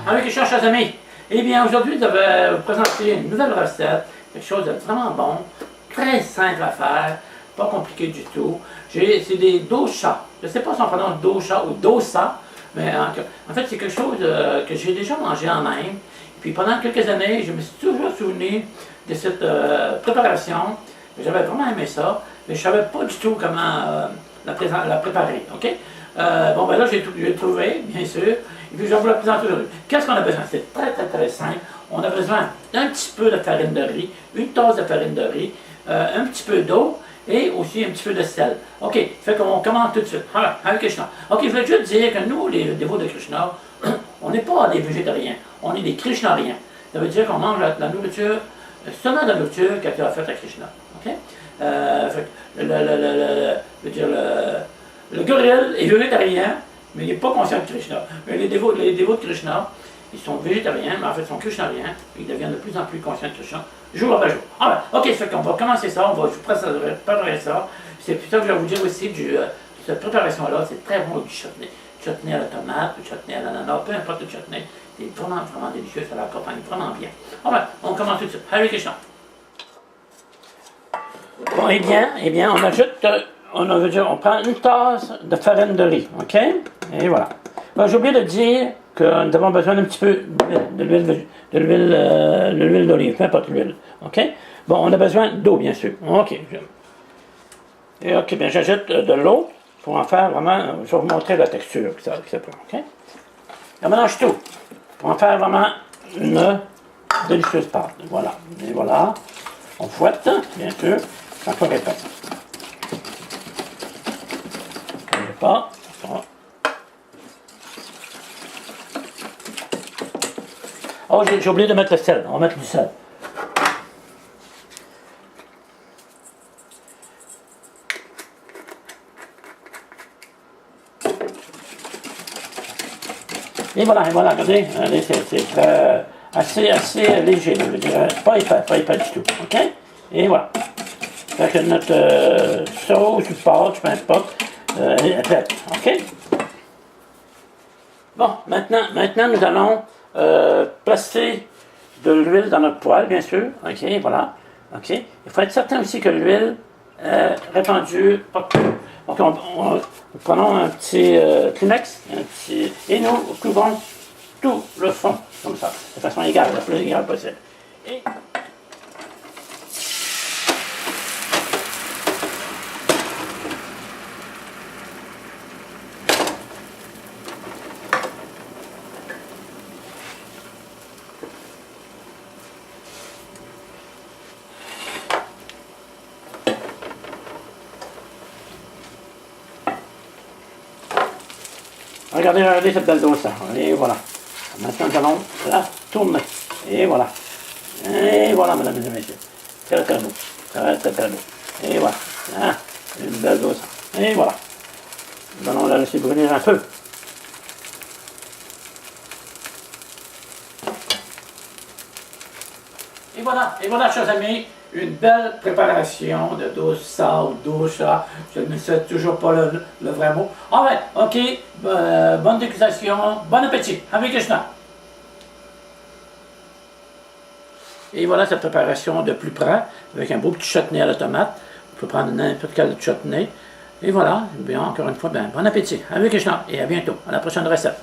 Avec Krishna, chers amis. Eh bien, aujourd'hui, je vais vous présenter une nouvelle recette, quelque chose de vraiment bon, très simple à faire, pas compliqué du tout. C'est des doshas. Je ne sais pas si on prononce dosha ou dosa, mais en fait, c'est quelque chose que j'ai déjà mangé en Inde. Et puis pendant quelques années, je me suis toujours souvenu de cette préparation. J'avais vraiment aimé ça, mais je ne savais pas du tout comment la préparer. OK? Bon, ben là, j'ai trouvé, bien sûr, et puis je vais vous la présenter aujourd'hui. Qu'est-ce qu'on a besoin? C'est très simple. On a besoin d'un petit peu de farine de riz, une tasse de farine de riz, un petit peu d'eau et aussi un petit peu de sel. OK, fait qu'on commence tout de suite. Avec Krishna. OK, je voulais juste dire que nous, les dévots de Krishna, on n'est pas des végétariens, on est des krishnariens. Ça veut dire qu'on mange la nourriture, seulement de la nourriture qui a été offerte à Krishna. OK? Le gorille est végétarien, mais il n'est pas conscient de Krishna. Mais les dévots de Krishna, ils sont végétariens, mais en fait ils sont krishnariens, ils deviennent de plus en plus conscients de Krishna, jour après jour. Alors, ok, ça fait qu'on va commencer ça, on va préparer ça. C'est ça que je vais vous dire aussi, cette préparation-là, c'est très bon du chutney. Chutney à la tomate, du chutney à l'ananas, peu importe le chutney, c'est vraiment délicieux, ça l'accompagne vraiment bien. Alors, on commence tout de suite. Hare Krishna. Bon, eh bien, on ajoute... on prend une tasse de farine de riz, OK? Et voilà. Bon, j'ai oublié de dire que nous avons besoin d'un petit peu de l'huile d'olive, peu importe l'huile, OK? Bon, on a besoin d'eau, bien sûr, OK. Et OK, bien, j'ajoute de l'eau pour en faire vraiment, je vais vous montrer la texture que ça prend, OK? On mélange tout pour en faire vraiment une délicieuse pâte, voilà. Et voilà, on fouette, bien sûr, ça peut répéter. Pas. Oh, j'ai oublié de mettre le sel. On va mettre du sel. Et voilà, regardez, c'est assez léger, je veux dire, pas épais du tout, OK? Et voilà. Fait que notre sauce ou pâte, peu importe, est prête, OK? Bon, maintenant nous allons placer de l'huile dans notre poêle, bien sûr, OK, voilà, OK? Il faut être certain aussi que l'huile est répandue partout. Donc, prenons un petit Kleenex, et nous couvrons tout le fond, comme ça, de façon égale, la plus égale possible. Et regardez cette belle dosa. Et voilà. Maintenant, nous allons la tourner. Et voilà. Et voilà, mesdames et messieurs. Très beau. Très beau. Et voilà. Ah, une belle dosa. Et voilà. Nous allons la laisser brûler un peu. Et voilà, chers amis, une belle préparation de dosa ou dosha. Je ne sais toujours pas le vrai mot. Alright, ok, bonne dégustation, bon appétit. Hare Krishna. Et voilà cette préparation de plus près, avec un beau petit chutney à la tomate. On peut prendre n'importe quel chutney. Et voilà, bien, encore une fois, bon appétit. Hare Krishna et à bientôt, à la prochaine recette.